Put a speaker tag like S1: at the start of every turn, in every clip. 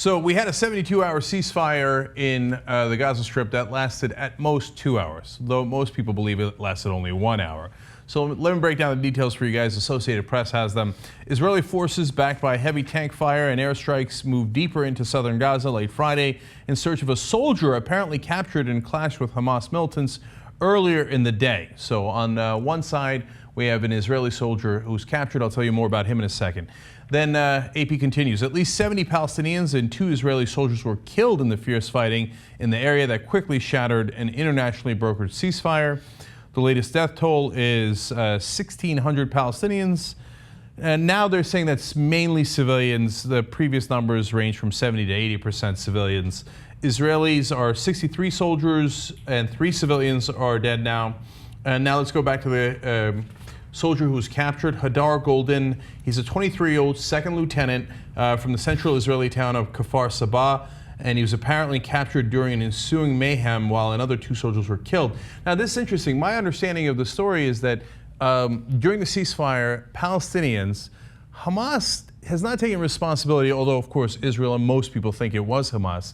S1: So we had a 72-hour ceasefire in the Gaza Strip that lasted at most 2 hours, though most people believe it lasted only 1 hour. So let me break down the details for you guys. Associated Press has them. Israeli forces backed by heavy tank fire and airstrikes moved deeper into southern Gaza late Friday in search of a soldier apparently captured and clashed with Hamas militants earlier in the day. So on one side, we have an Israeli soldier who's captured. I'll tell you more about him in a second. Then AP continues. At least 70 Palestinians and 2 Israeli soldiers were killed in the fierce fighting in the area that quickly shattered an internationally brokered ceasefire. The latest death toll is 1,600 Palestinians. And now they're saying that's mainly civilians. The previous numbers range from 70 to 80% civilians. Israelis are 63 soldiers and 3 civilians are dead now. And now let's go back to the soldier who was captured, Hadar Golden. He's a 23-year-old second lieutenant from the central Israeli town of Kfar Saba, and he was apparently captured during an ensuing mayhem while another 2 soldiers were killed. Now, this is interesting. My understanding of the story is that during the ceasefire, Palestinians, Hamas has not taken responsibility, although, of course, Israel and most people think it was Hamas,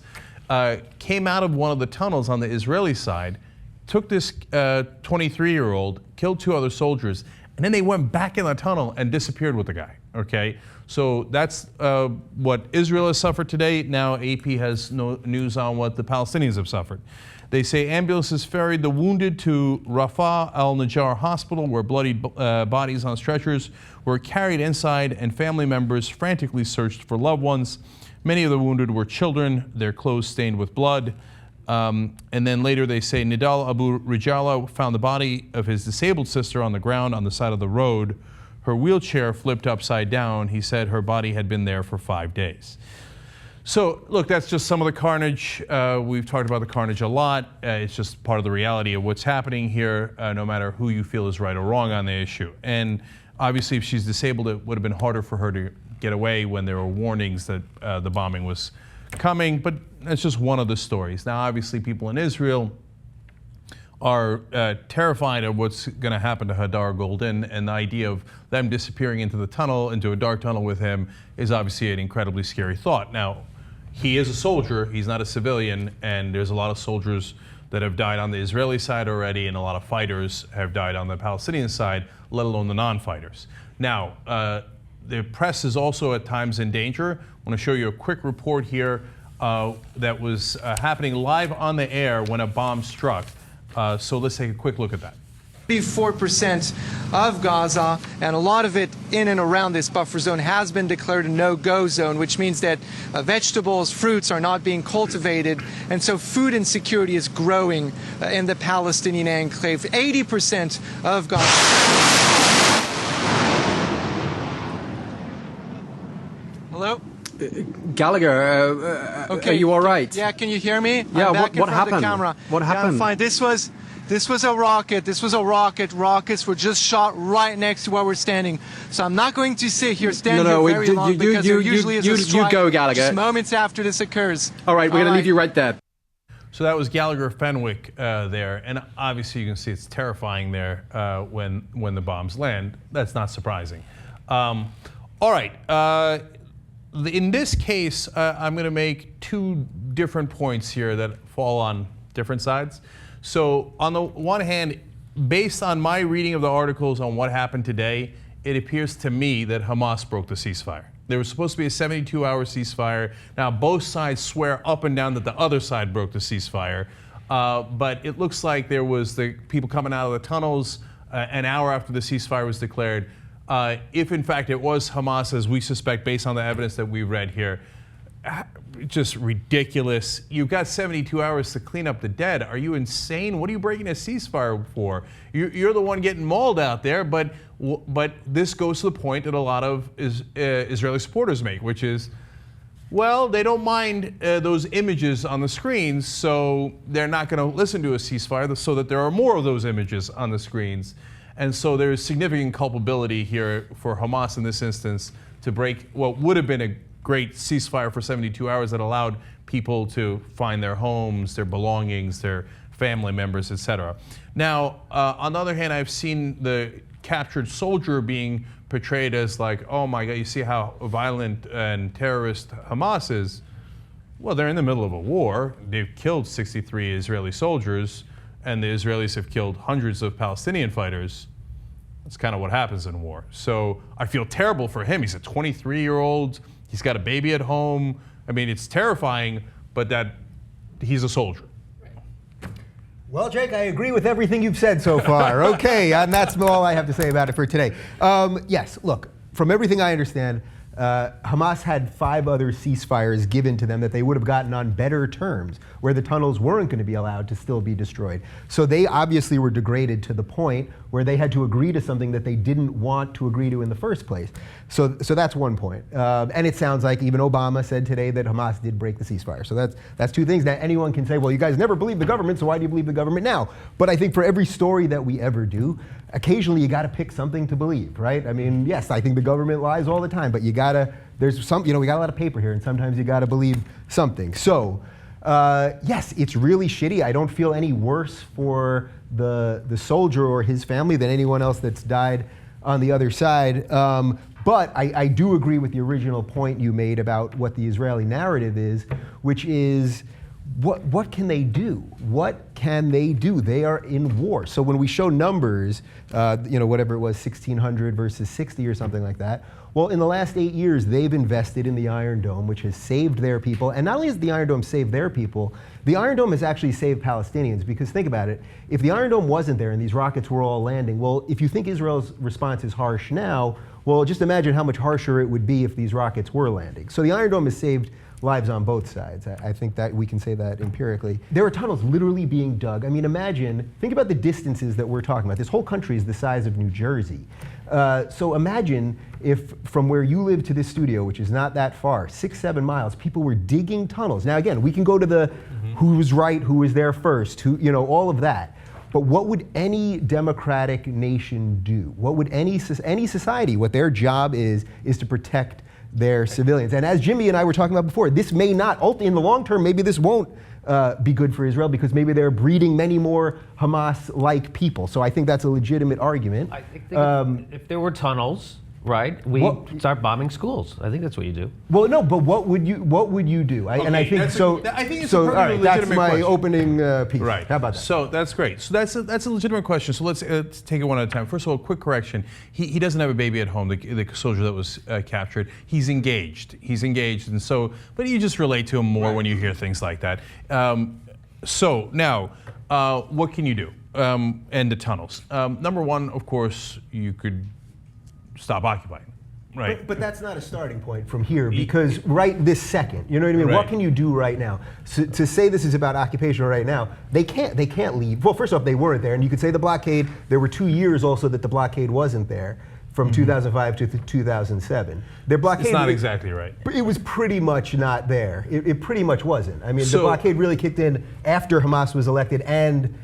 S1: came out of one of the tunnels on the Israeli side, took this 23-year-old, killed 2 other soldiers, and then they went back in the tunnel and disappeared with the guy, okay? So that's what Israel has suffered today. Now AP has no news on what the Palestinians have suffered. They say ambulances ferried the wounded to Rafah al-Najjar Hospital, where bloody bodies on stretchers were carried inside, and family members frantically searched for loved ones. Many of the wounded were children, their clothes stained with blood. And then later they say Nidal Abu Rijala found the body of his disabled sister on the ground on the side of the road. Her wheelchair flipped upside down. He said her body had been there for 5 days. So, look, that's just some of the carnage. We've talked about the carnage a lot. It's just part of the reality of what's happening here, no matter who you feel is right or wrong on the issue. And obviously, if she's disabled, it would have been harder for her to get away when there were warnings that the bombing was coming. But that's just one of the stories. Now, obviously, people in Israel are terrified of what's going to happen to Hadar Golden, and the idea of them disappearing into the tunnel, into a dark tunnel with him, is obviously an incredibly scary thought. Now, he is a soldier, he's not a civilian, and there's a lot of soldiers that have died on the Israeli side already, and a lot of fighters have died on the Palestinian side, let alone the non-fighters. Now, the press is also at times in danger. I want to show you a quick report here that was happening live on the air when a bomb struck. So let's take a quick look at that.
S2: 34% of Gaza, and a lot of it in and around this buffer zone, has been declared a no-go zone, which means that vegetables, fruits are not being cultivated, and so food insecurity is growing in the Palestinian enclave. 80% of Gaza. Hello?
S3: Gallagher,
S2: okay.
S3: Are you all right?
S2: Yeah, can you hear me?
S3: Yeah,
S2: I'm back
S3: what
S2: in front
S3: happened?
S2: of the camera.
S3: What happened?
S2: Yeah, I'm fine. This was a rocket. This was a rocket. Rockets were just shot right next to where we're standing. So I'm not going to sit here, stand here very long, because there usually is a strike
S3: you go, Gallagher.
S2: just moments after this occurs.
S3: All right, we're going to leave you right there.
S1: So that was Gallagher Fenwick there, and obviously you can see it's terrifying there when the bombs land. That's not surprising. All right. In this case, I'm going to make 2 different points here that fall on different sides. So on the one hand, based on my reading of the articles on what happened today, it appears to me that Hamas broke the ceasefire. There was supposed to be a 72-hour ceasefire. Now, both sides swear up and down that the other side broke the ceasefire. But it looks like there was the people coming out of the tunnels an hour after the ceasefire was declared. If, in fact, it was Hamas, as we suspect, based on the evidence that we read here, just ridiculous. You've got 72 hours to clean up the dead. Are you insane? What are you breaking a ceasefire for? You're the one getting mauled out there, but this goes to the point that a lot of Israeli supporters make, which is, well, they don't mind those images on the screens, so they're not going to listen to a ceasefire so that there are more of those images on the screens. And so there is significant culpability here for Hamas in this instance to break what would have been a great ceasefire for 72 hours that allowed people to find their homes, their belongings, their family members, etc. Now, on the other hand, I've seen the captured soldier being portrayed as like, oh my God, you see how violent and terrorist Hamas is? Well, they're in the middle of a war. They've killed 63 Israeli soldiers, and the Israelis have killed hundreds of Palestinian fighters. That's kind of what happens in war. So I feel terrible for him. He's a 23-year-old. He's got a baby at home. I mean, it's terrifying, but that he's a soldier.
S3: Well, Jake, I agree with everything you've said so far. Okay, and that's all I have to say about it for today. Yes, look, from everything I understand, Hamas had 5 other ceasefires given to them that they would have gotten on better terms, where the tunnels weren't going to be allowed to still be destroyed. So they obviously were degraded to the point where they had to agree to something that they didn't want to agree to in the first place. So that's one point. And it sounds like even Obama said today that Hamas did break the ceasefire. So that's 2 things. Now anyone can say, well, you guys never believed the government, so why do you believe the government now? But I think for every story that we ever do, occasionally you got to pick something to believe, right? I mean, yes, I think the government lies all the time, but you gotta, there's some, we got a lot of paper here, and sometimes you gotta believe something. So, yes, it's really shitty. I don't feel any worse for the soldier or his family than anyone else that's died on the other side. But I do agree with the original point you made about what the Israeli narrative is, which is, what can they do? What can they do? They are in war. So when we show numbers, whatever it was, 1,600 versus 60 or something like that, well, in the last 8 years, they've invested in the Iron Dome, which has saved their people. And not only has the Iron Dome saved their people, the Iron Dome has actually saved Palestinians. Because think about it, if the Iron Dome wasn't there and these rockets were all landing, well, if you think Israel's response is harsh now, well, just imagine how much harsher it would be if these rockets were landing. So the Iron Dome has saved lives on both sides. I think that we can say that empirically. There are tunnels literally being dug. I mean, think about the distances that we're talking about. This whole country is the size of New Jersey. So imagine if from where you live to this studio, which is not that far, 6-7 miles, people were digging tunnels. Now again, we can go to the who was right, who was there first, all of that. But what would any democratic nation do? What would any society, what their job is to protect their civilians. And as Jimmy and I were talking about before, this may not, in the long term, maybe this won't be good for Israel, because maybe they're breeding many more Hamas-like people. So I think that's a legitimate argument.
S4: I think if there were tunnels, right, we'd start bombing schools. I think that's what you do.
S3: Well, no, but what would you do? I think it's a perfectly legitimate that's my question. Opening piece.
S1: Right.
S3: How about that?
S1: So that's great. So that's a legitimate question. So let's take it one at a time. First of all, quick correction. He doesn't have a baby at home. The soldier that was captured. He's engaged, and so, but you just relate to him more when you hear things like that. So now, what can you do? And the tunnels. Number one, of course, you could stop occupying, right?
S3: But that's not a starting point from here, because right this second, you know what I mean? Right. What can you do right now? So, to say this is about occupation right now, they can't leave. Well, first off, they weren't there, and you could say the blockade, there were 2 years also that the blockade wasn't there, from 2005 to 2007. Their blockade,
S1: it's not exactly right.
S3: It was pretty much not there. It pretty much wasn't. I mean, the blockade really kicked in after Hamas was elected, and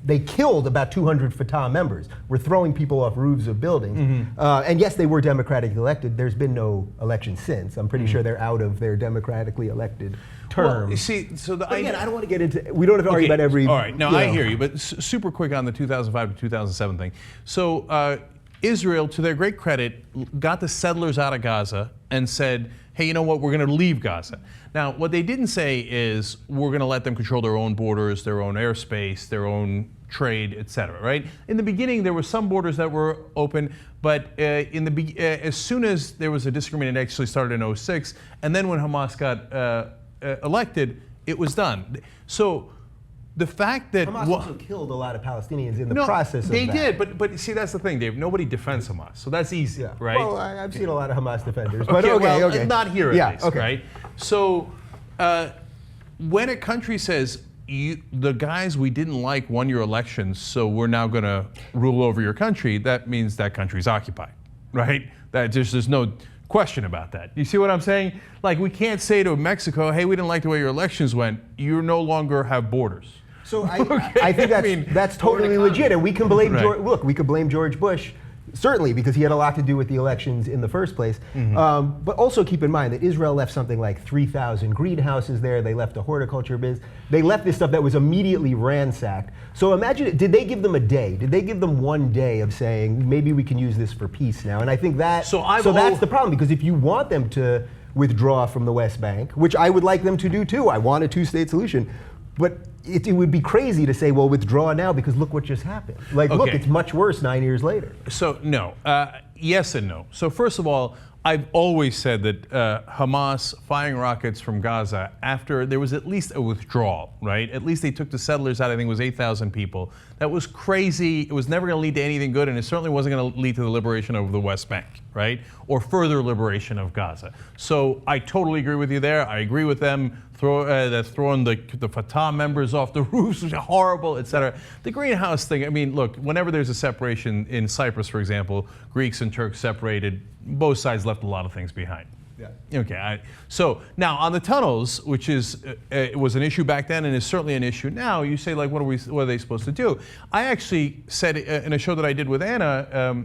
S3: they killed about 200 Fatah members. Were throwing people off roofs of buildings. And yes, they were democratically elected. There's been no election since. I'm pretty sure they're out of their democratically elected term.
S1: Well, you see,
S3: again, I don't want to get into, we don't have to argue about every...
S1: All right, I hear you, but super quick on the 2005 to 2007 thing. So Israel, to their great credit, got the settlers out of Gaza and said, hey, you know what, we're going to leave Gaza. Now, what they didn't say is we're going to let them control their own borders, their own airspace, their own trade, et cetera, right? In the beginning, there were some borders that were open, but as soon as there was a disagreement, it actually started in 2006, and then when Hamas got elected, it was done. So the fact that
S3: Hamas also killed a lot of Palestinians in the process of that.
S1: They did, but see, that's the thing, Dave. Nobody defends Hamas, so that's easy, right?
S3: Well, I've seen a lot of Hamas defenders, but
S1: okay. Not here at least, right? So when a country says, the guys we didn't like won your elections, so we're now going to rule over your country, that means that country's occupied, right? There's no question about that. You see what I'm saying? Like, we can't say to Mexico, hey, we didn't like the way your elections went. You no longer have borders.
S3: So I think that's totally legit, and we can blame we could blame George Bush, certainly, because he had a lot to do with the elections in the first place. But also keep in mind that Israel left something like 3,000 greenhouses there. They left a horticulture business. They left this stuff that was immediately ransacked. So imagine, did they give them a day? Did they give them 1 day of saying, maybe we can use this for peace now? And I think that's the problem, because if you want them to withdraw from the West Bank, which I would like them to do too. I want a two-state solution. But it would be crazy to say, well, withdraw now because look what just happened. Like, look, it's much worse 9 years later.
S1: So, no. Yes and no. So, first of all, I've always said that Hamas firing rockets from Gaza after there was at least a withdrawal, right? At least they took the settlers out. I think it was 8,000 people. That was crazy. It was never going to lead to anything good, and it certainly wasn't going to lead to the liberation of the West Bank, right? Or further liberation of Gaza. So I totally agree with you there. I agree with them throwing the Fatah members off the roofs, which is horrible, et cetera. The greenhouse thing, I mean, look, whenever there's a separation in Cyprus, for example, Greeks and Turks separated, both sides left a lot of things behind. Yeah. Okay. So now on the tunnels, which is it was an issue back then and is certainly an issue now. You say, like, what are they supposed to do? I actually said in a show that I did with Anna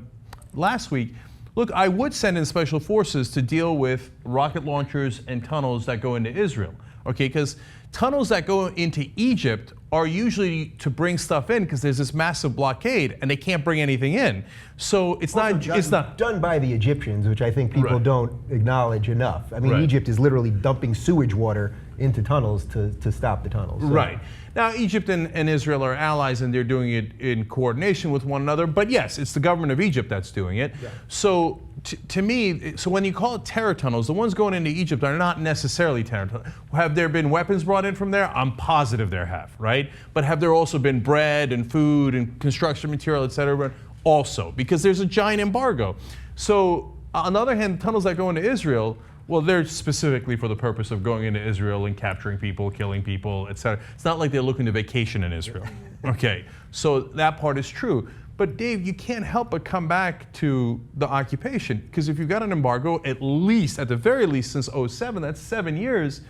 S1: last week, look, I would send in special forces to deal with rocket launchers and tunnels that go into Israel. Okay, because tunnels that go into Egypt are usually to bring stuff in because there's this massive blockade and they can't bring anything in. So it's not
S3: done by the Egyptians, which I think people don't acknowledge enough. I mean, Egypt is literally dumping sewage water into tunnels to stop the tunnels. So.
S1: Right. Now, Egypt and Israel are allies and they're doing it in coordination with one another. But yes, it's the government of Egypt that's doing it. Yeah. So to me, so when you call it terror tunnels, the ones going into Egypt are not necessarily terror tunnels. Have there been weapons brought in from there? I'm positive there have, right? But have there also been bread and food and construction material, et cetera? Also, because there's a giant embargo. So on the other hand, tunnels that go into Israel, well, they're specifically for the purpose of going into Israel and capturing people, killing people, et cetera. It's not like they're looking to vacation in Israel. Okay, so that part is true. But Dave, you can't help but come back to the occupation, because if you've got an embargo, at the very least since 2007, that's 7 years,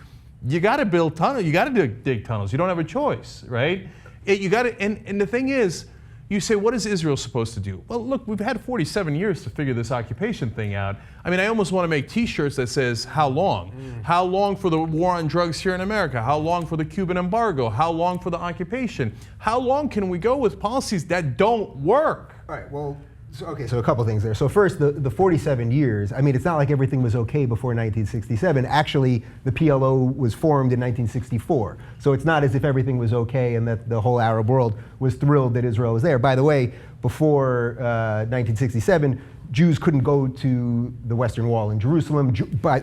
S1: you got to build tunnels, you got to dig tunnels. You don't have a choice, right? You got to, and the thing is, you say, what is Israel supposed to do? Well, look, we've had 47 years to figure this occupation thing out. I mean, I almost want to make T-shirts that says, how long? How long for the war on drugs here in America? How long for the Cuban embargo? How long for the occupation? How long can we go with policies that don't work?
S3: All right, well, so a couple things there. So first, the 47 years, I mean, it's not like everything was okay before 1967. Actually, the PLO was formed in 1964. So it's not as if everything was okay and that the whole Arab world was thrilled that Israel was there. By the way, before 1967, Jews couldn't go to the Western Wall in Jerusalem,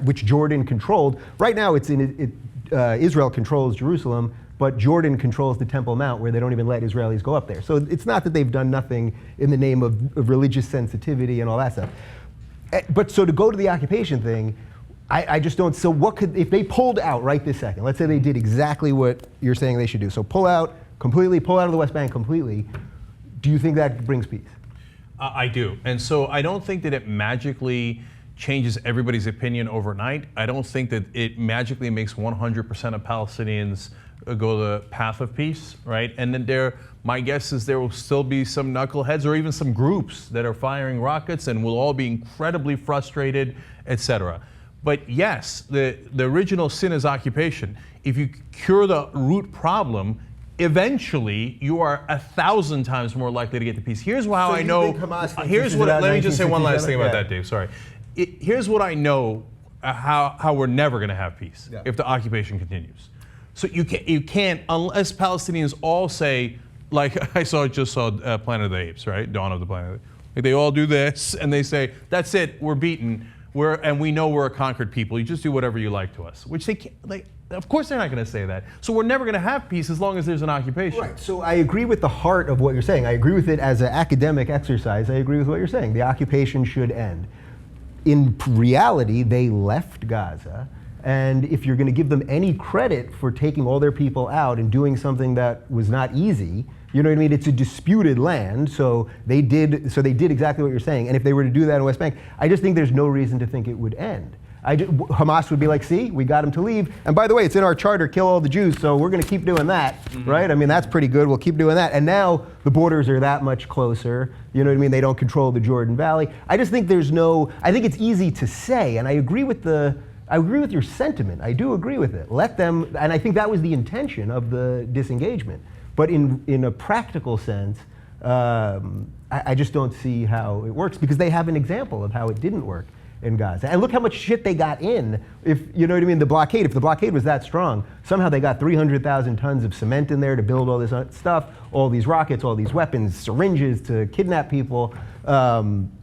S3: which Jordan controlled. Right now, Israel controls Jerusalem, but Jordan controls the Temple Mount, where they don't even let Israelis go up there. So it's not that they've done nothing in the name of religious sensitivity and all that stuff. But so to go to the occupation thing, I just don't, so what could, if they pulled out right this second, let's say they did exactly what you're saying they should do, so pull out of the West Bank completely, do you think that brings peace?
S1: I do. And so I don't think that it magically changes everybody's opinion overnight. I don't think that it magically makes 100% of Palestinians go the path of peace, right? And then my guess is there will still be some knuckleheads or even some groups that are firing rockets and we'll all be incredibly frustrated, etc. But yes, the original sin is occupation. If you cure the root problem, eventually you are 1,000 times more likely to get to peace. Here's how I know. Let me just say one last thing about that, Dave. Sorry. Here's what I know how we're never going to have peace if the occupation continues. So you can't unless Palestinians all say, like I just saw Planet of the Apes, right? Dawn of the Planet of the Apes. Like they all do this and they say, that's it, we're beaten, and we know we're a conquered people. You just do whatever you like to us, which they can't. Of course they're not going to say that. So we're never going to have peace as long as there's an occupation.
S3: Right. So I agree with the heart of what you're saying. I agree with it as an academic exercise. I agree with what you're saying. The occupation should end. In reality, they left Gaza. And if you're going to give them any credit for taking all their people out and doing something that was not easy, you know what I mean? It's a disputed land, so they did exactly what you're saying. And if they were to do that in West Bank, I just think there's no reason to think it would end. Hamas would be like, see, we got them to leave. And by the way, it's in our charter, kill all the Jews, so we're going to keep doing that, right? I mean, that's pretty good. We'll keep doing that. And now the borders are that much closer. You know what I mean? They don't control the Jordan Valley. I just think I think it's easy to say, and I agree with your sentiment. I do agree with it. Let them, and I think that was the intention of the disengagement. But in a practical sense, I just don't see how it works because they have an example of how it didn't work. in Gaza. And look how much shit they got in. If you know what I mean, the blockade. If the blockade was that strong, somehow they got 300,000 tons of cement in there to build all this stuff, all these rockets, all these weapons, syringes to kidnap people.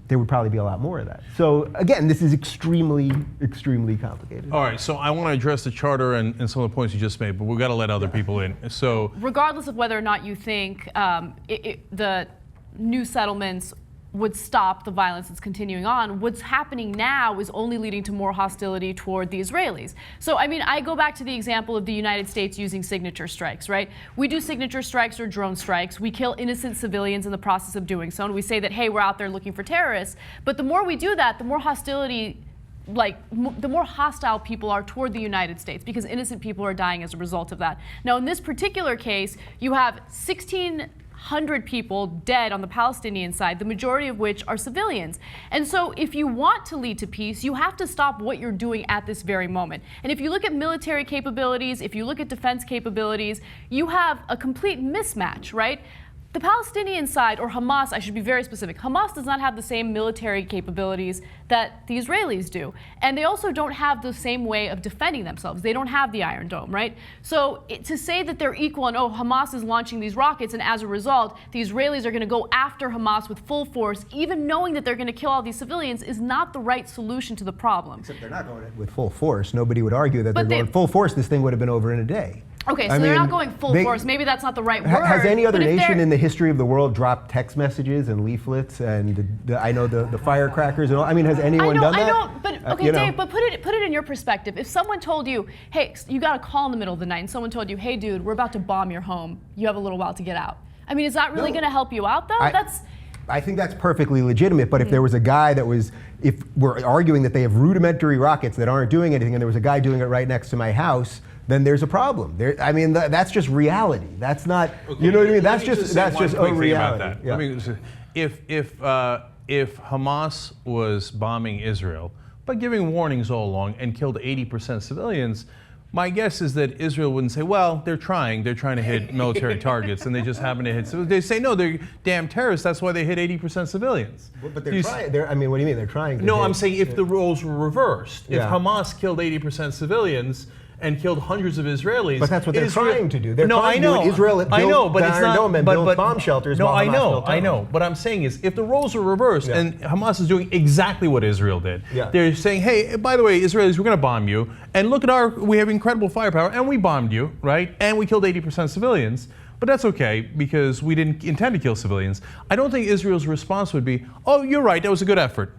S3: There would probably be a lot more of that. So again, this is extremely, extremely complicated.
S1: All right, so I want to address the charter and some of the points you just made, but we've got to let other people in. So,
S5: regardless of whether or not you think the new settlements would stop the violence that's continuing on, what's happening now is only leading to more hostility toward the Israelis. So, I mean, I go back to the example of the United States using signature strikes, right? We do signature strikes or drone strikes. We kill innocent civilians in the process of doing so, and we say that, hey, we're out there looking for terrorists. But the more we do that, the more hostility, the more hostile people are toward the United States, because innocent people are dying as a result of that. Now, in this particular case, you have 1,600 people dead on the Palestinian side, the majority of which are civilians. And so if you want to lead to peace, you have to stop what you're doing at this very moment. And if you look at military capabilities, if you look at defense capabilities, you have a complete mismatch, right? The Palestinian side, or Hamas, I should be very specific, Hamas does not have the same military capabilities that the Israelis do. And they also don't have the same way of defending themselves. They don't have the Iron Dome, right? So to say that they're equal and, oh, Hamas is launching these rockets, and as a result, the Israelis are going to go after Hamas with full force, even knowing that they're going to kill all these civilians, is not the right solution to the problem.
S3: Except they're not going with full force. Nobody would argue that they're going full force. This thing would have been over in a day.
S5: Okay, so they're not going full force. Maybe that's not the right word.
S3: Has any other nation in the history of the world dropped text messages and leaflets and I know the firecrackers and all? I mean, has anyone done that?
S5: I know, but okay, Dave, but put it in your perspective. If someone told you, hey, you got a call in the middle of the night, and someone told you, hey, dude, we're about to bomb your home. You have a little while to get out. I mean, is that really going to help you out, though?
S3: I think that's perfectly legitimate, but if there was a guy that was, if we're arguing that they have rudimentary rockets that aren't doing anything, and there was a guy doing it right next to my house, then there's a problem. I mean, that's just reality. That's not, you know what I mean? That's just a reality.
S1: Yeah. If Hamas was bombing Israel, but giving warnings all along and killed 80% civilians, my guess is that Israel wouldn't say, well, they're trying to hit military targets, and they just happen to hit civilians. They say, no, they're damn terrorists. That's why they hit 80% civilians.
S3: But they're trying. I mean, what do you mean? They're trying to
S1: No, I'm saying if the roles were reversed. If Hamas killed 80% civilians and killed hundreds of Israelis.
S3: But that's what they're trying to do. They're trying
S1: I know.
S3: To do Israel built the Iron Dome and built bomb shelters.
S1: No,
S3: while
S1: I
S3: Hamas
S1: know.
S3: built
S1: I know. What I'm saying is, if the roles are reversed and Hamas is doing exactly what Israel did, they're saying, hey, by the way, Israelis, we're going to bomb you, and look at we have incredible firepower, and we bombed you, right? And we killed 80% civilians. But that's okay, because we didn't intend to kill civilians. I don't think Israel's response would be, oh, you're right, that was a good effort.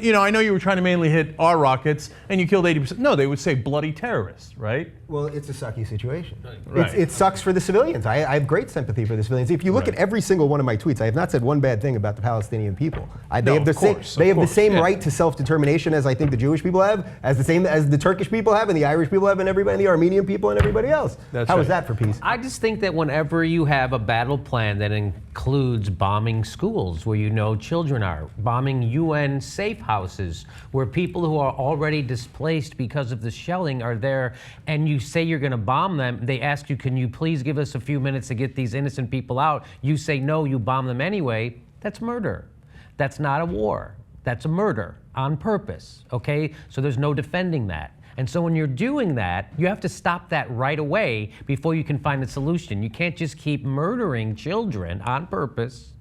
S1: You know, I know you were trying to mainly hit our rockets, and you killed 80%. No, they would say bloody terrorists, right?
S3: Well, it's a sucky situation.
S1: Right.
S3: It sucks for the civilians. I have great sympathy for the civilians. If you look at every single one of my tweets, I have not said one bad thing about the Palestinian people. They have the same right to self-determination as I think the Jewish people have, as the Turkish people have, and the Irish people have, and everybody, and the Armenian people, and everybody else. How is that for peace?
S4: I just think that whenever you have a battle plan that includes bombing schools where you know children are, bombing UN safe houses where people who are already displaced because of the shelling are there, and you say you're going to bomb them, they ask you, can you please give us a few minutes to get these innocent people out? You say no, you bomb them anyway. That's murder. That's not a war. That's a murder on purpose, okay? So there's no defending that. And so when you're doing that, you have to stop that right away before you can find a solution. You can't just keep murdering children on purpose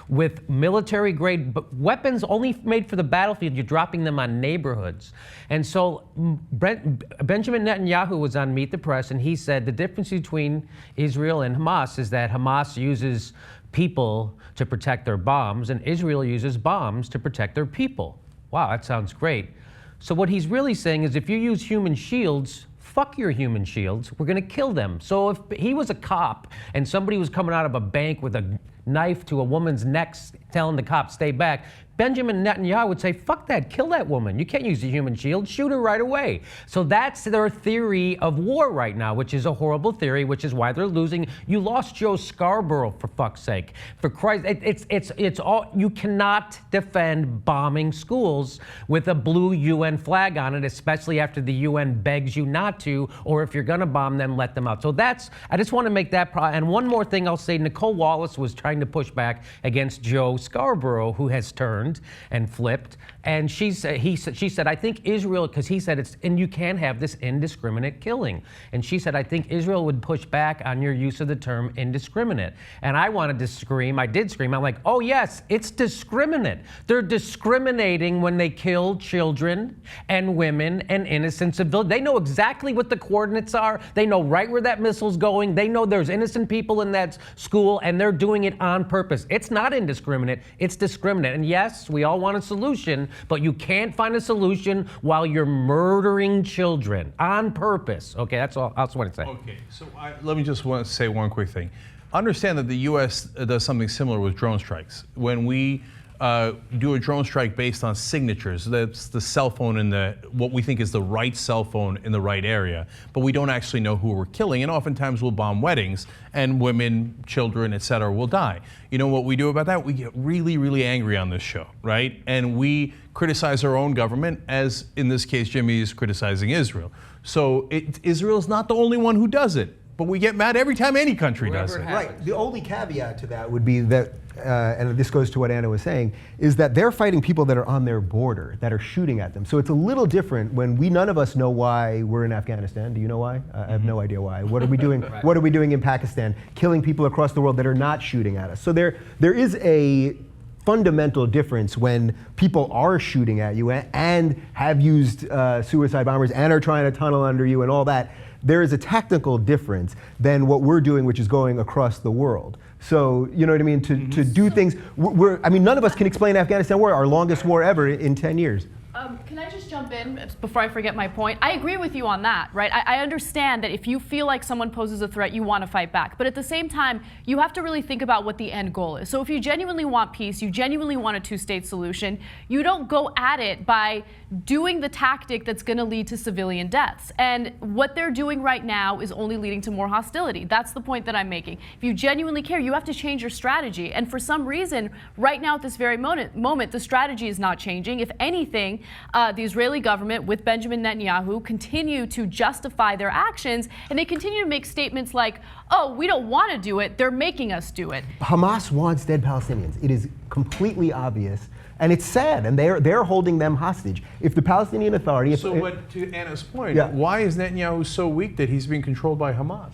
S4: with military-grade weapons only made for the battlefield. You're dropping them on neighborhoods. And so Benjamin Netanyahu was on Meet the Press, and he said the difference between Israel and Hamas is that Hamas uses people to protect their bombs, and Israel uses bombs to protect their people. Wow, that sounds great. So what he's really saying is if you use human shields, fuck your human shields, we're going to kill them. So if he was a cop and somebody was coming out of a bank with a knife to a woman's neck telling the cop, stay back, Benjamin Netanyahu would say, fuck that, kill that woman. You can't use a human shield, shoot her right away. So that's their theory of war right now, which is a horrible theory, which is why they're losing. You lost Joe Scarborough, for fuck's sake. For Christ, it's all, you cannot defend bombing schools with a blue UN flag on it, especially after the UN begs you not to, or if you're gonna bomb them, let them out. So I just wanna make that, and one more thing I'll say, Nicole Wallace was trying to push back against Joe Scarborough, who has turned and flipped And she said, I think Israel, because he said and you can't have this indiscriminate killing. And she said, I think Israel would push back on your use of the term indiscriminate. And I wanted to scream. I did scream. I'm like, oh yes, it's discriminate. They're discriminating when they kill children and women and innocent civilians. They know exactly what the coordinates are. They know right where that missile's going. They know there's innocent people in that school, and they're doing it on purpose. It's not indiscriminate. It's discriminate. And yes, we all want a solution, but you can't find a solution while you're murdering children on purpose. Okay, that's all. That's what I say.
S1: Okay, so let me just want to say one quick thing. Understand that the U.S. does something similar with drone strikes. When we do a drone strike based on signatures, that's the cell phone in what we think is the right cell phone in the right area, but we don't actually know who we're killing, and oftentimes we'll bomb weddings, and women, children, etc. will die. You know what we do about that? We get really, really angry on this show, right? And we criticize our own government, as in this case, Jimmy is criticizing Israel. So Israel's not the only one who does it, but we get mad every time any country does it.
S3: Right. The only caveat to that would be that, and this goes to what Anna was saying, is that they're fighting people that are on their border, that are shooting at them. So it's a little different when none of us know why we're in Afghanistan. Do you know why? I have no idea why. What are we doing? Right. What are we doing in Pakistan? Killing people across the world that are not shooting at us. So there is a fundamental difference when people are shooting at you and have used suicide bombers and are trying to tunnel under you and all that. There is a technical difference than what we're doing, which is going across the world. So, you know what I mean? To do things, none of us can explain Afghanistan war, our longest war ever in 10 years.
S5: Can I just jump in before I forget my point? I agree with you on that, right? I understand that if you feel like someone poses a threat, you want to fight back. But at the same time, you have to really think about what the end goal is. So if you genuinely want peace, you genuinely want a two-state solution, you don't go at it by doing the tactic that's going to lead to civilian deaths. And what they're doing right now is only leading to more hostility. That's the point that I'm making. If you genuinely care, you have to change your strategy. And for some reason, right now at this very moment, the strategy is not changing. If anything, the Israeli government with Benjamin Netanyahu continue to justify their actions, and they continue to make statements like, oh, we don't want to do it, they're making us do it.
S3: Hamas wants dead Palestinians. It is completely obvious, and it's sad, and they're holding them hostage. If the Palestinian Authority...
S1: But to Anna's point, why is Netanyahu so weak that he's being controlled by Hamas?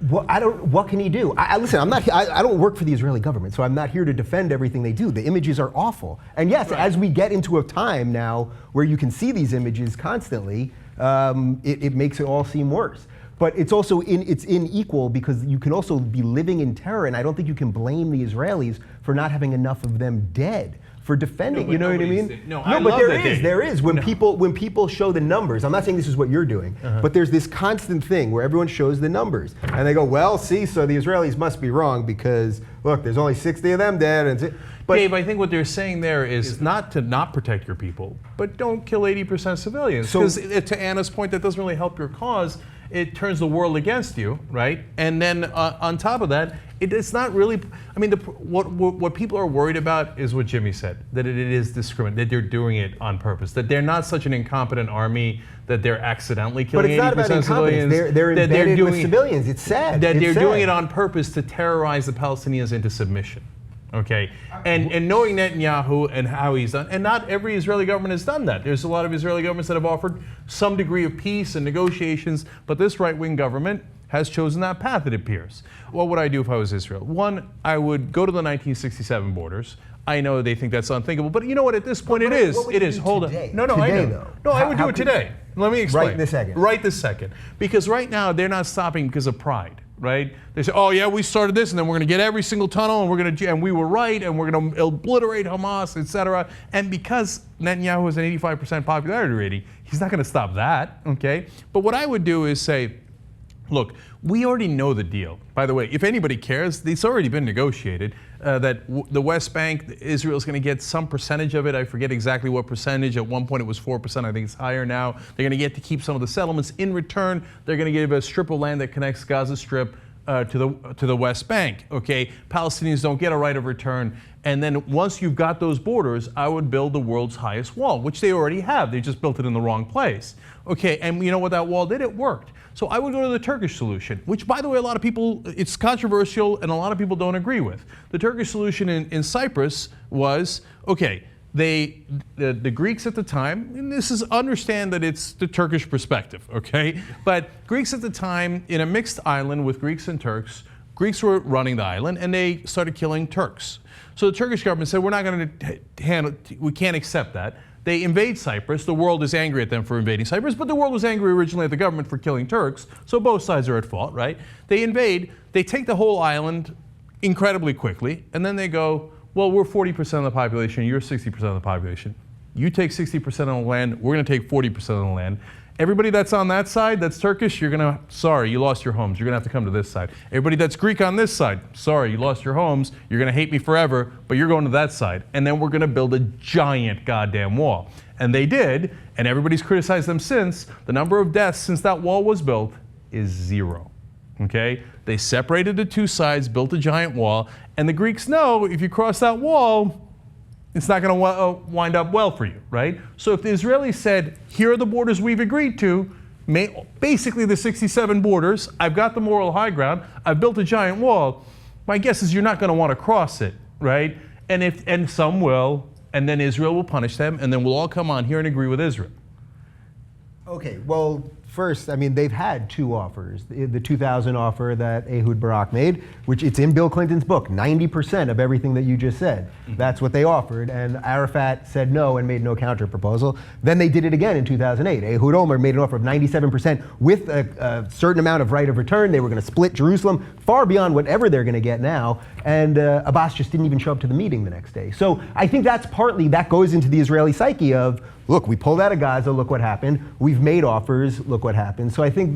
S3: Well, what can he do? Listen, I don't work for the Israeli government, so I'm not here to defend everything they do. The images are awful. And yes, right. As we get into a time now where you can see these images constantly, it makes it all seem worse. But it's also it's unequal because you can also be living in terror, and I don't think you can blame the Israelis for not having enough of them dead. For defending, you know what I mean? But there is. When people show the numbers, I'm not saying this is what you're doing, but there's this constant thing where everyone shows the numbers. And they go, well, see, so the Israelis must be wrong because, look, there's only 60 of them dead.
S1: But Dave, I think what they're saying there is not to not protect your people, but don't kill 80% of civilians. Because to Anna's point, that doesn't really help your cause. It turns the world against you, right? And then on top of that, it's not really, what people are worried about is what Jimmy said, that it is discriminate, that they're doing it on purpose, that they're not such an incompetent army that they're accidentally killing 80% of civilians.
S3: They're embedded with civilians. It's sad.
S1: That they're doing it on purpose to terrorize the Palestinians into submission. Okay, and knowing Netanyahu and how he's done, and not every Israeli government has done that. There's a lot of Israeli governments that have offered some degree of peace and negotiations, but this right-wing government has chosen that path, it appears. What would I do if I was Israel? One, I would go to the 1967 borders. I know they think that's unthinkable, but you know what? At this point, it is. It is. Hold on. No, I know. No, I would do it today. Let me explain.
S3: Right this second.
S1: Right this second. Because right now, they're not stopping because of pride. Right? They say, oh yeah, we started this, and then we're going to get every single tunnel, and we were right, and we're going to obliterate Hamas, etc. And because Netanyahu has an 85% popularity rating, he's not going to stop that. Okay? But what I would do is say, look, we already know the deal. By the way, if anybody cares, it's already been negotiated that the West Bank, Israel's going to get some percentage of it. I forget exactly what percentage. At one point it was 4%. I think it's higher now. They're going to get to keep some of the settlements. In return, they're going to give a strip of land that connects Gaza Strip to the West Bank. Okay, Palestinians don't get a right of return. And then once you've got those borders, I would build the world's highest wall, which they already have. They just built it in the wrong place. Okay, and you know what that wall did? It worked. So I would go to the Turkish solution, which, by the way, a lot of people, it's controversial and a lot of people don't agree with. The Turkish solution in Cyprus was, okay, the Greeks at the time, and this is, understand that it's the Turkish perspective, okay? But Greeks at the time, in a mixed island with Greeks and Turks, Greeks were running the island and they started killing Turks. So the Turkish government said, we're not going to handle, we can't accept that. They invade Cyprus. The world is angry at them for invading Cyprus, but the world was angry originally at the government for killing Turks, so both sides are at fault, right? They invade, they take the whole island incredibly quickly, and then they go, well, we're 40% of the population, you're 60% of the population. You take 60% of the land, we're going to take 40% of the land. Everybody that's on that side, that's Turkish, you're going to, sorry, you lost your homes. You're going to have to come to this side. Everybody that's Greek on this side, sorry, you lost your homes. You're going to hate me forever, but you're going to that side. And then we're going to build a giant goddamn wall. And they did, and everybody's criticized them since. The number of deaths since that wall was built is 0. Okay? They separated the two sides, built a giant wall, and the Greeks know if you cross that wall, it's not going to wind up well for you, right? So if the Israelis said, here are the borders we've agreed to, basically the 67 borders, I've got the moral high ground, I've built a giant wall, my guess is you're not going to want to cross it, right? And some will, and then Israel will punish them, and then we'll all come on here and agree with Israel.
S3: Okay, well, first, I mean, they've had 2 offers. The 2000 offer that Ehud Barak made, which it's in Bill Clinton's book, 90% of everything that you just said. That's what they offered, and Arafat said no and made no counter proposal. Then they did it again in 2008. Ehud Olmert made an offer of 97% with a certain amount of right of return. They were going to split Jerusalem, far beyond whatever they're going to get now, and Abbas just didn't even show up to the meeting the next day. So I think that's partly, that goes into the Israeli psyche of, look, we pulled out of Gaza, look what happened. We've made offers, look what happened. So I think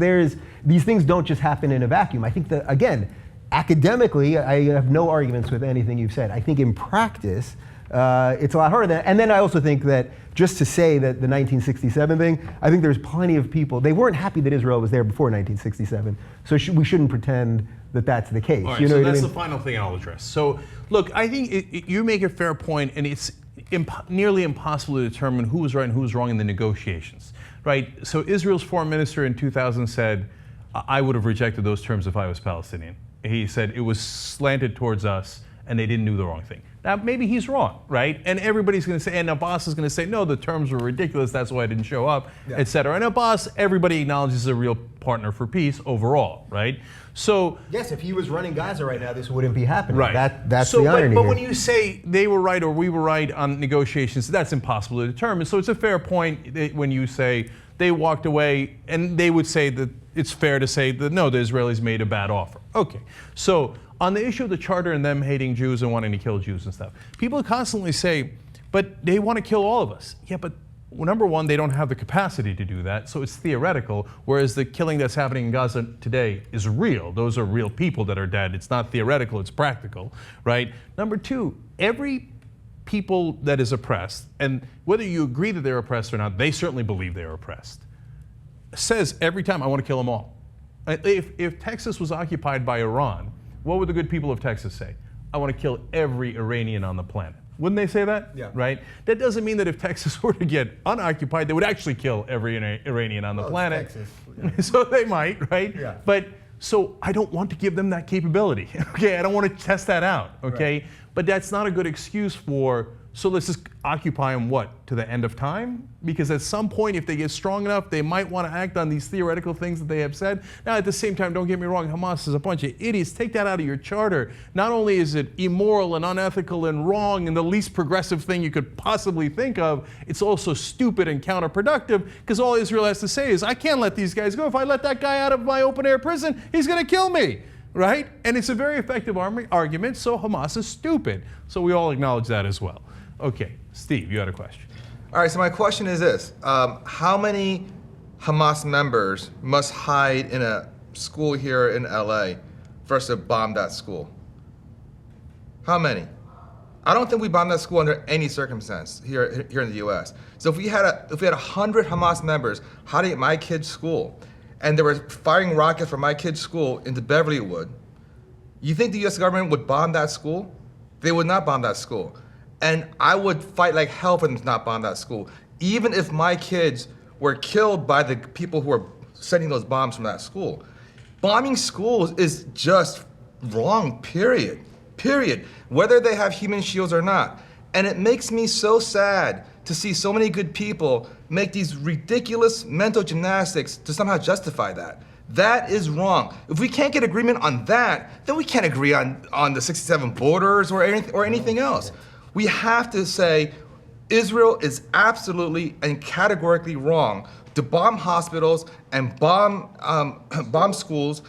S3: these things don't just happen in a vacuum. I think that, again, academically, I have no arguments with anything you've said. I think in practice, it's a lot harder than, and then I also think that just to say that the 1967 thing, I think there's plenty of people, they weren't happy that Israel was there before 1967, so we shouldn't pretend that that's the case.
S1: All right,
S3: you know
S1: so
S3: what
S1: that's
S3: I mean?
S1: the final thing I'll address. So look, I think you make a fair point, and it's nearly impossible to determine who was right and who was wrong in the negotiations, right? So Israel's foreign minister in 2000 said, I would have rejected those terms if I was Palestinian. He said it was slanted towards us and they didn't do the wrong thing. Now, maybe he's wrong, right? And everybody's going to say, and Abbas is going to say, no, the terms were ridiculous, that's why I didn't show up, et cetera. And Abbas, everybody acknowledges is a real partner for peace overall, right? So
S3: Yes, if he was running Gaza right now, this wouldn't be happening.
S1: right.
S3: That's the irony
S1: But
S3: here.
S1: when you say they were right or we were right on negotiations, that's impossible to determine. So it's a fair point when you say they walked away, and they would say that it's fair to say that no, the Israelis made a bad offer. Okay, so on the issue of the charter and them hating Jews and wanting to kill Jews and stuff, people constantly say, but they want to kill all of us. Yeah, but number one, they don't have the capacity to do that, so it's theoretical, whereas the killing that's happening in Gaza today is real. Those are real people that are dead. It's not theoretical, it's practical, right? Number two, every people that is oppressed, and whether you agree that they're oppressed or not, they certainly believe they're oppressed, says every time, I want to kill them all. If Texas was occupied by Iran, what would the good people of Texas say? I want to kill every Iranian on the planet. Wouldn't they say that?
S3: Yeah.
S1: Right? That doesn't mean that if Texas were to get unoccupied, they would actually kill every Iranian on the planet.
S3: Texas. Yeah.
S1: So they might, right?
S3: Yeah.
S1: But so I don't want to give them that capability. Okay, I don't want to test that out. Okay, but that's not a good excuse for. So let's just occupy them, what, to the end of time? Because at some point, if they get strong enough, they might want to act on these theoretical things that they have said. Now, at the same time, don't get me wrong, Hamas is a bunch of idiots. Take that out of your charter. Not only is it immoral and unethical and wrong and the least progressive thing you could possibly think of, it's also stupid and counterproductive, because all Israel has to say is, I can't let these guys go. If I let that guy out of my open-air prison, he's going to kill me. Right? And it's a very effective argument, so Hamas is stupid. So we all acknowledge that as well. Okay, Steve, you had a question.
S6: All right, so my question is this. How many Hamas members must hide in a school here in LA for us to bomb that school? How many? I don't think we bomb that school under any circumstance here in the US. So if we had 100 Hamas members hiding at my kid's school, and they were firing rockets from my kid's school into Beverlywood, you think the US government would bomb that school? They would not bomb that school. And I would fight like hell for them to not bomb that school, even if my kids were killed by the people who were sending those bombs from that school. Bombing schools is just wrong, period. Whether they have human shields or not. And it makes me so sad to see so many good people make these ridiculous mental gymnastics to somehow justify that. That is wrong. If we can't get agreement on that, then we can't agree on the 67 borders or anything else. We have to say Israel is absolutely and categorically wrong to bomb hospitals and bomb schools.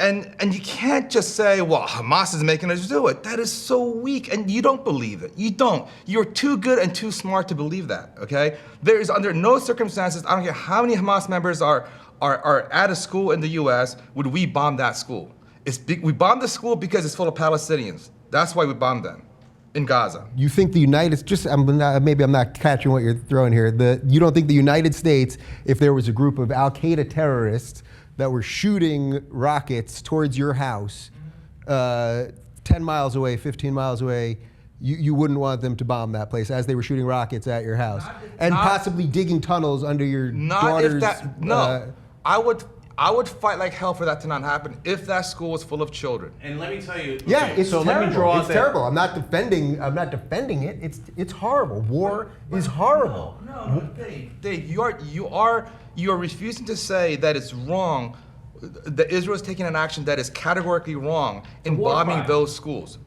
S6: And you can't just say, well, Hamas is making us do it. That is so weak, and you don't believe it. You don't. You're too good and too smart to believe that, okay? There is under no circumstances, I don't care how many Hamas members are at a school in the US, would we bomb that school. We bombed the school because it's full of Palestinians. That's why we bombed them in Gaza.
S3: You think the United States, maybe I'm not catching what you're throwing here. You don't think the United States, if there was a group of Al-Qaeda terrorists that were shooting rockets towards your house 10 miles away, 15 miles away, you wouldn't want them to bomb that place as they were shooting rockets at your house and possibly digging tunnels under your daughter's...
S6: I would fight like hell for that to not happen if that school was full of children.
S1: And let me tell you,
S3: yeah, it's
S1: so
S3: terrible.
S1: Let me draw
S3: it's terrible. I'm not defending it. It's horrible. War is horrible.
S6: No, Dave, you are refusing to say that it's wrong, that Israel is taking an action that is categorically wrong in bombing those schools.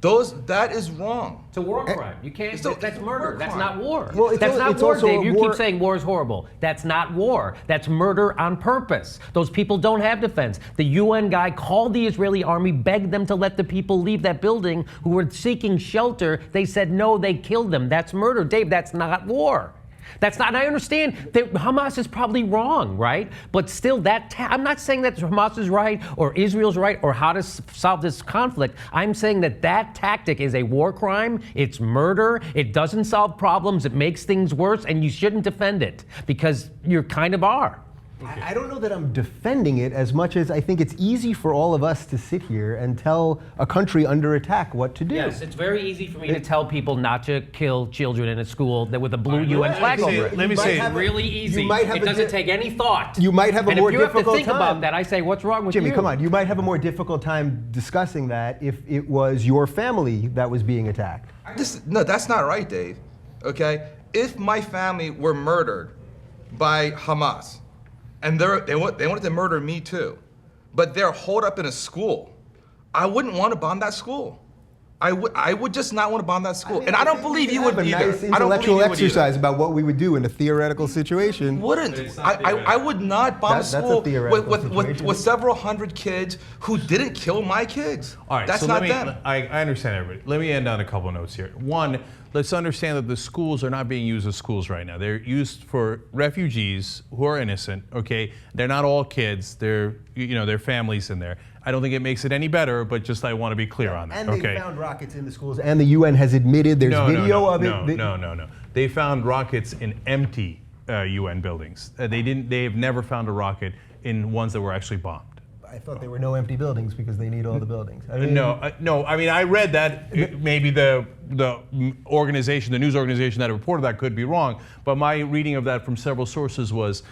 S6: That is wrong.
S4: It's a war crime. You can't. That's murder. That's
S6: crime.
S4: not war.
S3: Well,
S4: that's not war, Dave. You
S3: war.
S4: keep saying war is horrible. That's not war. That's murder on purpose. Those people don't have defense. The UN guy called the Israeli army, begged them to let the people leave that building who were seeking shelter. They said no. They killed them. That's murder, Dave. That's not war. That's not, and I understand that Hamas is probably wrong, right? But still, I'm not saying that Hamas is right or Israel's right or how to solve this conflict. I'm saying that tactic is a war crime. It's murder. It doesn't solve problems. It makes things worse, and you shouldn't defend it because you kind of are.
S3: I don't know that I'm defending it as much as I think it's easy for all of us to sit here and tell a country under attack what to do.
S4: Yes, it's very easy for me to tell people not to kill children in a school that with a blue UN flag over it.
S1: Let me say
S4: it's really easy. It doesn't take any thought.
S3: You might have a more difficult time.
S4: And if you have to think about that, I say, what's wrong with you?
S3: Jimmy, come on. You might have a more difficult time discussing that if it was your family that was being attacked.
S6: No, that's not right, Dave. Okay? If my family were murdered by Hamas, and they wanted to murder me too, but they're holed up in a school, I wouldn't want to bomb that school. I would just not want to bomb that school. And I don't believe you would either.
S3: Nice intellectual exercise about what we would do in a theoretical situation.
S6: Wouldn't. I would not bomb a school with several hundred kids who didn't kill my kids.
S1: All right,
S6: that's
S1: so
S6: not them.
S1: I understand everybody. Let me end on a couple of notes here. One, let's understand that the schools are not being used as schools right now. They're used for refugees who are innocent, okay? They're not all kids. They're families in there. I don't think it makes it any better, but just I want to be clear on that.
S3: And they found rockets in the schools, and the UN has admitted there's video of it.
S1: No. They found rockets in empty UN buildings. They have never found a rocket in ones that were actually bombed.
S3: I thought there were no empty buildings because they need all the buildings. I mean,
S1: no. I mean, I read that maybe the organization, the news organization that reported that could be wrong, but my reading of that from several sources was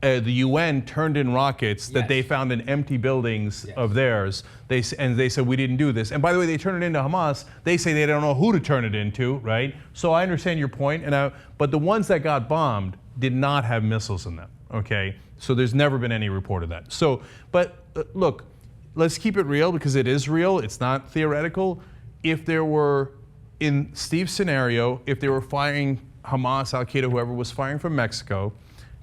S1: the UN turned in rockets that they found in empty buildings of theirs. They said we didn't do this. And by the way, they turned it into Hamas. They say they don't know who to turn it into, right? So I understand your point. But the ones that got bombed did not have missiles in them. Okay, so there's never been any report of that. So, but look, let's keep it real because it is real. It's not theoretical. If there were, in Steve's scenario, if they were firing Hamas, Al-Qaeda, whoever was firing from Mexico,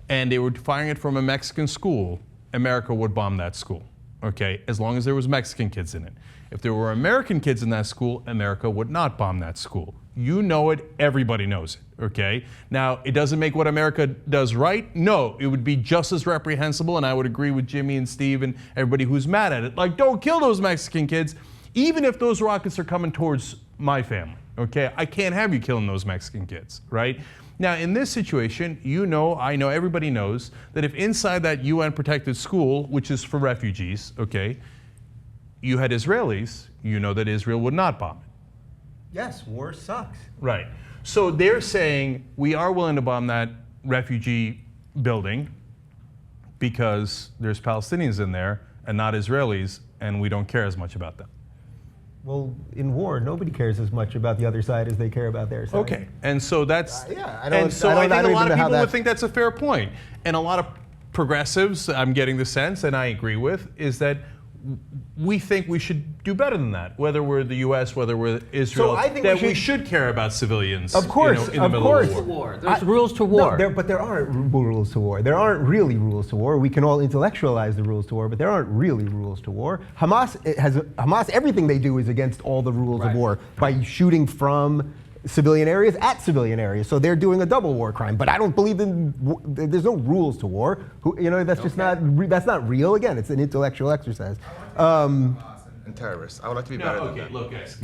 S1: and they were firing it from a Mexican school, America would bomb that school, okay, as long as there was Mexican kids in it. If there were American kids in that school, America would not bomb that school. You know it, everybody knows it, okay? Now, it doesn't make what America does right? No, it would be just as reprehensible, and I would agree with Jimmy and Steve and everybody who's mad at it. Like, don't kill those Mexican kids, even if those rockets are coming towards my family, okay? I can't have you killing those Mexican kids, right? Now, in this situation, I know, everybody knows that if inside that UN protected school, which is for refugees, okay, you had Israelis, you know that Israel would not bomb it.
S3: Yes, war sucks.
S1: Right. So they're saying we are willing to bomb that refugee building because there's Palestinians in there and not Israelis, and we don't care as much about them.
S3: Well, in war, nobody cares as much about the other side as they care about their side.
S1: Okay, and so that's
S3: yeah,
S1: and so I think a lot of people
S3: that
S1: would think that's a fair point, and a lot of progressives, I'm getting the sense, and I agree with, is that we think we should do better than that. Whether we're the U.S., whether we're Israel,
S3: I think
S1: that we should care about civilians.
S3: Of course,
S1: in the middle of war.
S4: War. There's rules to war.
S3: No, but there aren't rules to war. There aren't really rules to war. We can all intellectualize the rules to war, but there aren't really rules to war. Hamas, everything they do is against all the rules of war by shooting from civilian areas at civilian areas. So they're doing a double war crime. But I don't believe there's no rules to war. That's just that's not real. Again, it's an intellectual exercise.
S6: And terrorists. I would like to be better than that.
S1: Look, guys,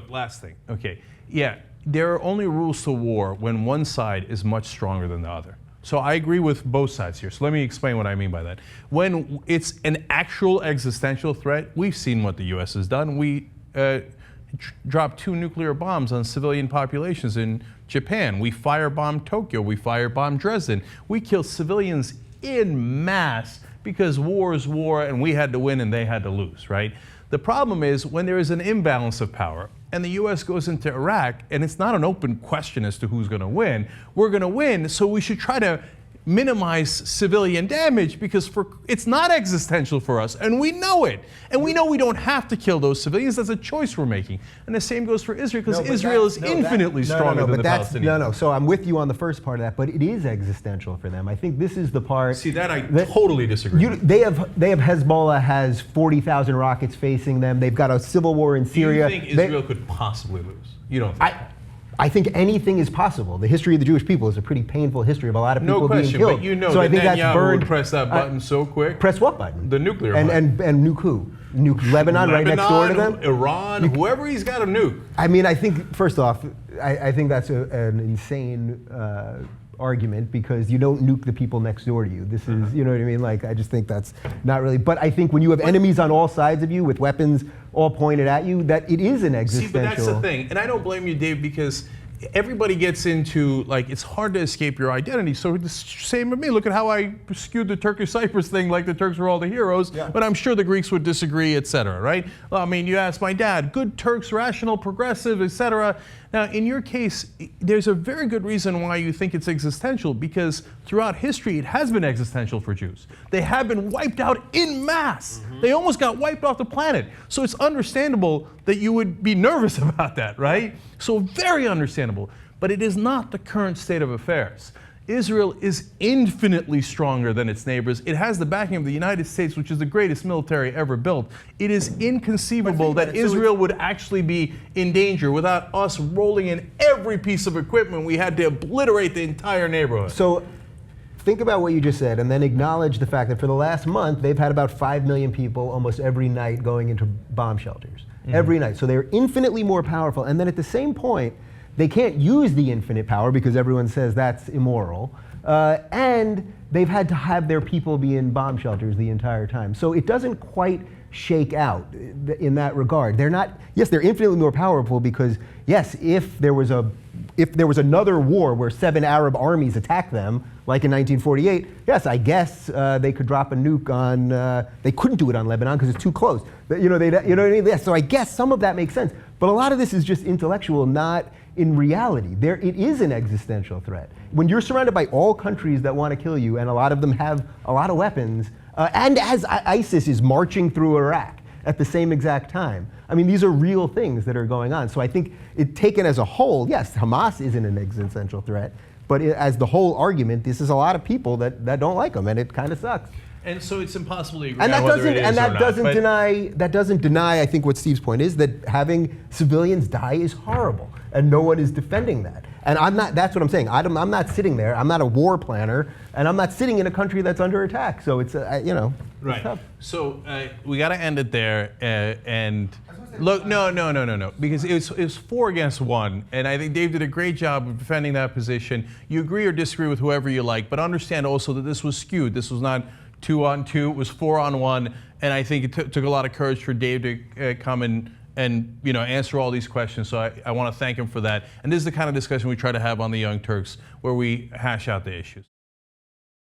S1: last thing. Okay, yeah, there are only rules to war when one side is much stronger than the other. So I agree with both sides here. So let me explain what I mean by that. When it's an actual existential threat, we've seen what the U.S. has done. We dropped 2 nuclear bombs on civilian populations in Japan. We firebombed Tokyo. We firebombed Dresden. We killed civilians en masse because war is war and we had to win and they had to lose, right? The problem is when there is an imbalance of power and the U.S. goes into Iraq and it's not an open question as to who's going to win, we're going to win, so we should try to minimize civilian damage because it's not existential for us, and we know it. And we know we don't have to kill those civilians. That's a choice we're making. And the same goes for Israel, because Israel is infinitely stronger than the Palestinians.
S3: So I'm with you on the first part of that, but it is existential for them. I think this is the part.
S1: See, that I totally disagree.
S3: They have Hezbollah has 40,000 rockets facing them. They've got a civil war in Syria.
S1: Do you think Israel could possibly lose? You don't think
S3: I think anything is possible. The history of the Jewish people is a pretty painful history of a lot of people being killed.
S1: But you know,
S3: so I think that's burned.
S1: Would press that button so quick.
S3: Press what button?
S1: The nuclear
S3: button. And nuke who? Nuke Lebanon right next door to them?
S1: Iran, whoever he's got to nuke.
S3: I mean, I think, first off, I think that's an insane argument, because you don't nuke the people next door to you. This is, you know what I mean? Like, I just think that's not really. But I think when you have enemies on all sides of you with weapons all pointed at you, that it is an existential.
S1: See, but that's the thing. And I don't blame you, Dave, because everybody gets into, like, it's hard to escape your identity. So the same with me. Look at how I skewed the Turkish Cyprus thing, like the Turks were all the heroes. Yeah. But I'm sure the Greeks would disagree, etc. Right? Well, I mean, you ask my dad, good Turks, rational, progressive, etc. Now, in your case, there's a very good reason why you think it's existential, because throughout history, it has been existential for Jews. They have been wiped out en masse. Mm-hmm. They almost got wiped off the planet. So it's understandable that you would be nervous about that, right? So very understandable. But it is not the current state of affairs. Israel is infinitely stronger than its neighbors. It has the backing of the United States, which is the greatest military ever built. It is inconceivable that Israel would actually be in danger without us rolling in every piece of equipment. We had to obliterate the entire neighborhood.
S3: So think about what you just said, and then acknowledge the fact that for the last month, they've had about 5 million people almost every night going into bomb shelters. Mm-hmm. Every night. So they're infinitely more powerful. And then at the same point, they can't use the infinite power because everyone says that's immoral. And they've had to have their people be in bomb shelters the entire time. So it doesn't quite shake out in that regard. They're not, yes, they're infinitely more powerful because, yes, if there was another war where 7 Arab armies attacked them, like in 1948, yes, I guess they could drop a nuke on, they couldn't do it on Lebanon because it's too close. But, you know what I mean? Yes, so I guess some of that makes sense. But a lot of this is just intellectual, not in reality. It is an existential threat. When you're surrounded by all countries that want to kill you, and a lot of them have a lot of weapons, and as ISIS is marching through Iraq at the same exact time. I mean, these are real things that are going on. So I think taken as a whole, yes, Hamas isn't an existential threat, but as the whole argument, this is a lot of people that don't like them, and it kind of sucks.
S1: And so it's impossible to agree
S3: on
S1: whether it is or not.
S3: That doesn't deny, I think, what Steve's point is, that having civilians die is horrible, and no one is defending that. And that's what I'm saying. I'm not sitting there. I'm not a war planner, and I'm not sitting in a country that's under attack. So it's,
S1: right.
S3: It's tough.
S1: So we got to end it there. And look, no, because it was 4 against 1, and I think Dave did a great job of defending that position. You agree or disagree with whoever you like, but understand also that this was skewed. This was not 2-on-2. It was 4-on-1, and I think it took a lot of courage for Dave to come and answer all these questions. So I want to thank him for that. And this is the kind of discussion we try to have on the Young Turks, where we hash out the issues.